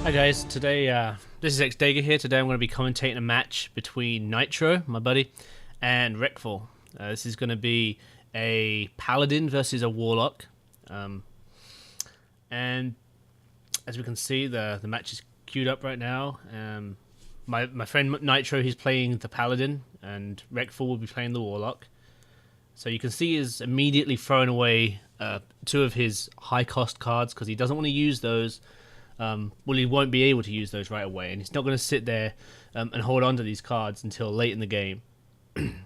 Hi guys, today this is Xdega here. Today I'm going to be commentating a match between Nitro, my buddy, and Reckful. This is going to be a Paladin versus a Warlock, and as we can see, the match is queued up right now. My friend Nitro, he's playing the Paladin, and Reckful will be playing the Warlock. So you can see he's immediately throwing away two of his high cost cards because he doesn't want to use those. Well, he won't be able to use those right away, and he's not going to sit there and hold on to these cards until late in the game.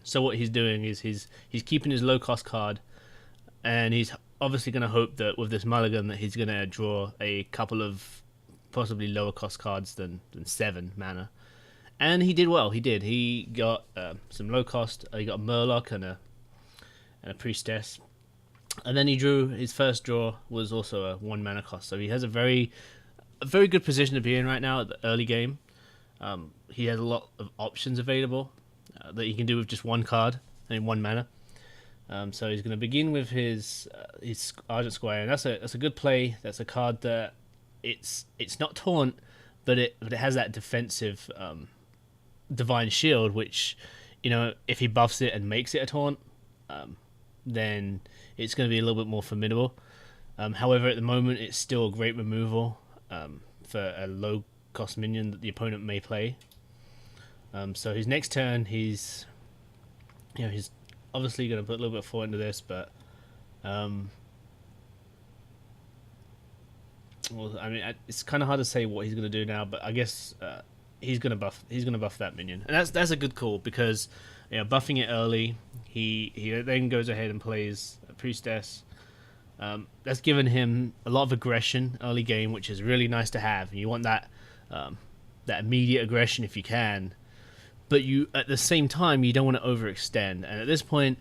So what he's doing is he's keeping his low cost card, and he's obviously going to hope that with this mulligan that he's going to draw a couple of possibly lower cost cards than 7 mana. And he did well. He got some low cost. He got a Murloc and a Priestess, and then he drew his first draw was also a 1 mana cost. So he has a very good position to be in right now at the early game. He has a lot of options available that he can do with just one card and 1 mana. So he's going to begin with his Argent Squire, and that's a good play. That's a card that it's not taunt, but it has that defensive Divine Shield, which, you know, if he buffs it and makes it a taunt, then it's going to be a little bit more formidable. However, at the moment, it's still a great removal for a low cost minion that the opponent may play. So his next turn, he's obviously going to put a little bit of thought into this, but well, I mean, it's kind of hard to say what he's going to do now, but I guess he's going to buff that minion, and that's a good call because, you know, buffing it early, he then goes ahead and plays a Priestess. That's given him a lot of aggression early game, which is really nice to have. You want that immediate aggression if you can, but you at the same time you don't want to overextend. And at this point,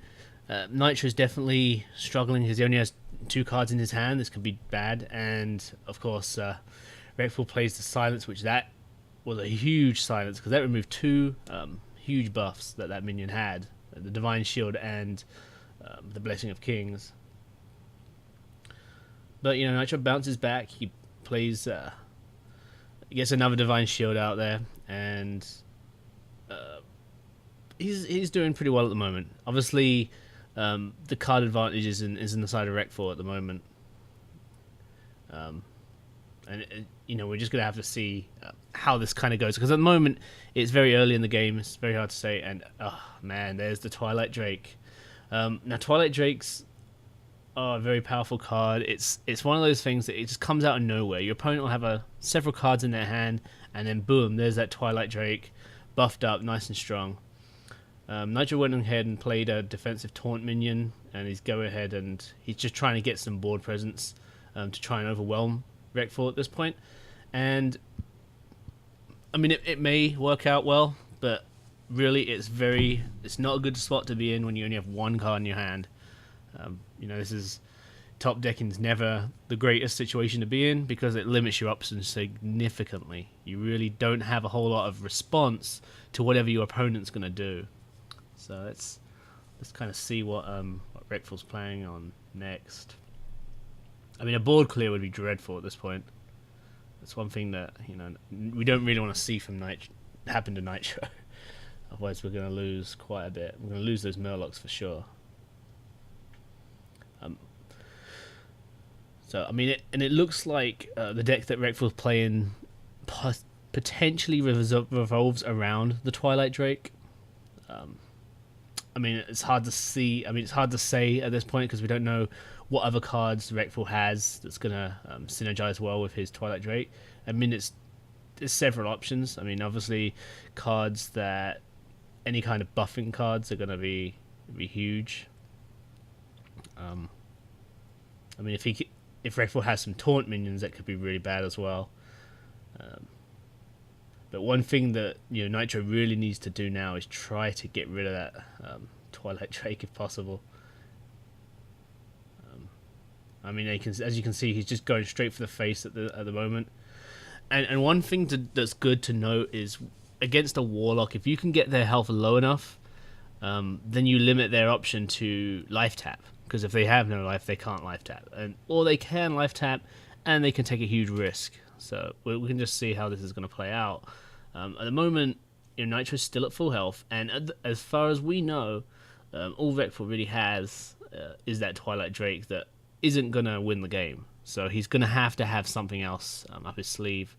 Nitro's definitely struggling because he only has 2 cards in his hand. This could be bad, and of course, Reckful plays the Silence, which that was a huge silence because that removed 2 huge buffs that minion had: the Divine Shield and the Blessing of Kings. But, you know, Nitro bounces back. He plays, gets another Divine Shield out there, and he's doing pretty well at the moment. Obviously, the card advantage is in the side of Reckful at the moment, and you know, we're just gonna have to see how this kind of goes, because at the moment it's very early in the game. It's very hard to say, and oh man, there's the Twilight Drake. Now Twilight Drakes a very powerful card. It's one of those things that it just comes out of nowhere. Your opponent will have several cards in their hand, and then boom, there's that Twilight Drake, buffed up, nice and strong. Nitro went ahead and played a defensive taunt minion, and he's going ahead and he's just trying to get some board presence to try and overwhelm Reckful at this point. And I mean, it may work out well, but really it's not a good spot to be in when you only have 1 card in your hand. You know, this is top decking's never the greatest situation to be in because it limits your options significantly. You really don't have a whole lot of response to whatever your opponent's going to do. So let's kind of see what Reckful's playing on next. I mean, a board clear would be dreadful at this point. That's one thing that, you know, we don't really want to see from happen to Nitro. Otherwise, we're going to lose quite a bit. We're going to lose those Murlocs for sure. So I mean, it looks like the deck that Reckful's playing potentially revolves around the Twilight Drake. I mean, it's hard to see. I mean, it's hard to say at this point because we don't know what other cards Reckful has that's gonna synergize well with his Twilight Drake. I mean, there's several options. I mean, obviously, cards that any kind of buffing cards are gonna be huge. I mean, if Reckful has some taunt minions, that could be really bad as well. But one thing that, you know, Nitro really needs to do now is try to get rid of that Twilight Drake if possible. I mean, as you can see, he's just going straight for the face at the moment. And one thing that's good to note is against a Warlock, if you can get their health low enough, then you limit their option to life tap. Because if they have no life, they can't life tap, or they can life tap, and they can take a huge risk. So we can just see how this is going to play out. At the moment, Nitro's still at full health, and as far as we know, all Reckful really has is that Twilight Drake that isn't going to win the game. So he's going to have something else up his sleeve.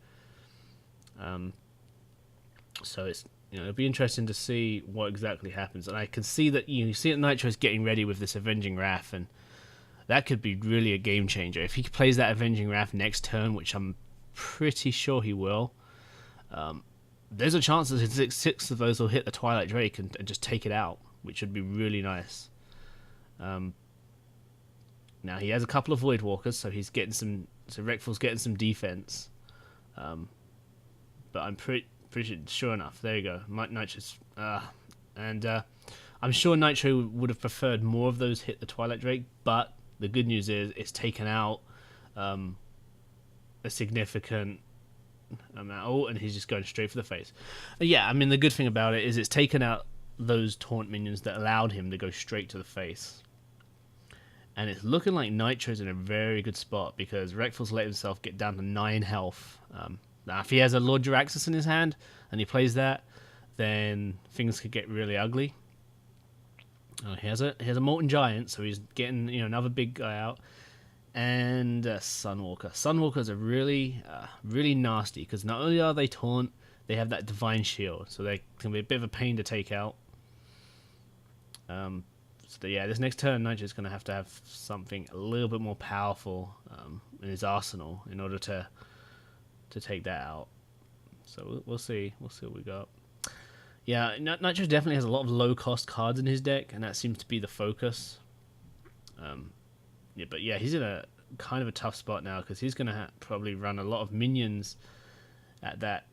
So it's it'll be interesting to see what exactly happens. And I can see that you see that Nitro's getting ready with this Avenging Wrath, and that could be really a game changer if he plays that Avenging Wrath next turn, which I'm pretty sure he will. There's a chance that six of those will hit the Twilight Drake and just take it out, which would be really nice. Now he has a couple of Void Walkers, so he's getting some. So Reckful's getting some defense. But I'm pretty sure enough. There you go. Nitro's, and I'm sure Nitro would have preferred more of those hit the Twilight Drake. But the good news is it's taken out a significant amount. Oh, and he's just going straight for the face. Yeah, I mean the good thing about it is it's taken out those taunt minions that allowed him to go straight to the face. And it's looking like Nitro's in a very good spot because Reckful's let himself get down to 9 health. Now, if he has a Lord Jaraxxus in his hand and he plays that, then things could get really ugly. He has a Molten Giant, so he's getting another big guy out, and Sunwalker. Sunwalkers are really nasty because not only are they taunt, they have that Divine Shield, so they can be a bit of a pain to take out. So yeah, this next turn, Nitro's going to have something a little bit more powerful in his arsenal in order to take that out. So we'll see. We'll see what we got. Yeah, Nitro definitely has a lot of low-cost cards in his deck, and that seems to be the focus. But yeah, he's in a kind of a tough spot now because he's going to probably run a lot of minions at that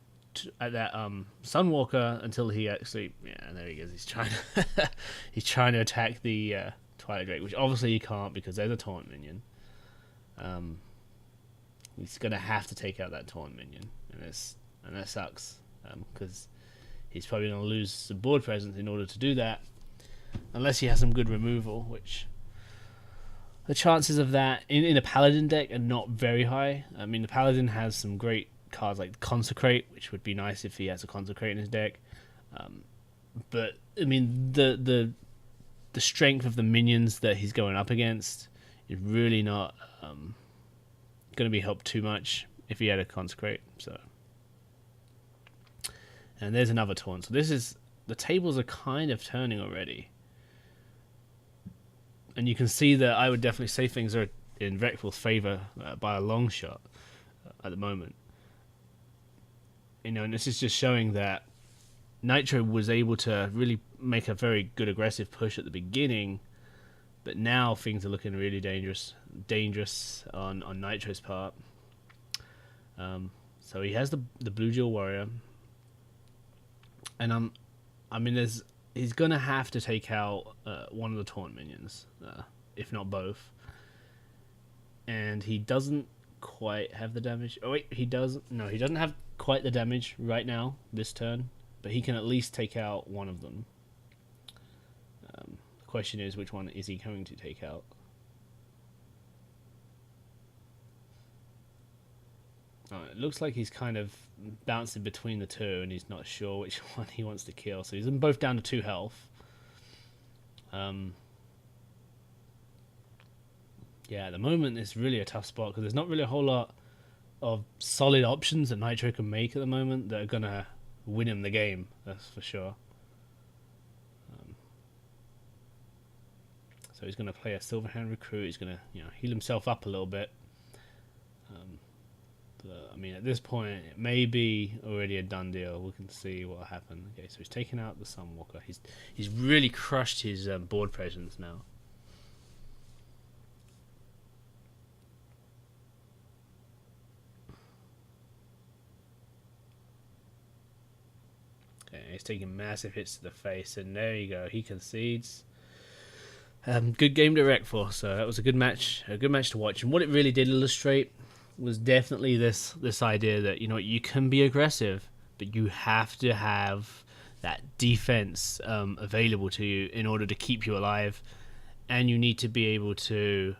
Sunwalker until he actually there he goes. He's trying to attack the Twilight Drake, which obviously he can't because there's a taunt minion. He's gonna have to take out that taunt minion, and that sucks because he's probably gonna lose some board presence in order to do that, unless he has some good removal, which the chances of that in a Paladin deck are not very high. I mean, the Paladin has some great cards like Consecrate, which would be nice if he has a Consecrate in his deck. But I mean, the strength of the minions that he's going up against is really not going to be helped too much if he had a Consecrate. So, and there's another taunt. So the tables are kind of turning already, and you can see that I would definitely say things are in Reckful's favor by a long shot at the moment. And this is just showing that Nitro was able to really make a very good aggressive push at the beginning, but now things are looking really dangerous on Nitro's part. So he has the Blue Jewel Warrior, and he's gonna have to take out one of the taunt minions, if not both. And he doesn't quite have the damage. Oh wait, he does. No, he doesn't have quite the damage right now this turn, but he can at least take out one of them. The question is, which one is he going to take out? It looks like he's kind of bouncing between the two, and he's not sure which one he wants to kill. So he's both down to 2 health. Yeah, at the moment it's really a tough spot because there's not really a whole lot of solid options that Nitro can make at the moment that are gonna win him the game. That's for sure. So he's gonna play a Silverhand Recruit. He's gonna heal himself up a little bit. But I mean, at this point, it may be already a done deal. We can see what happened. Okay, so he's taken out the Sunwalker. He's really crushed his board presence now. He's taking massive hits to the face, and there you go. He concedes. Good game to Reckful. So that was a good match to watch. And what it really did illustrate was definitely this idea that you can be aggressive, but you have to have that defense available to you in order to keep you alive, and you need to be able to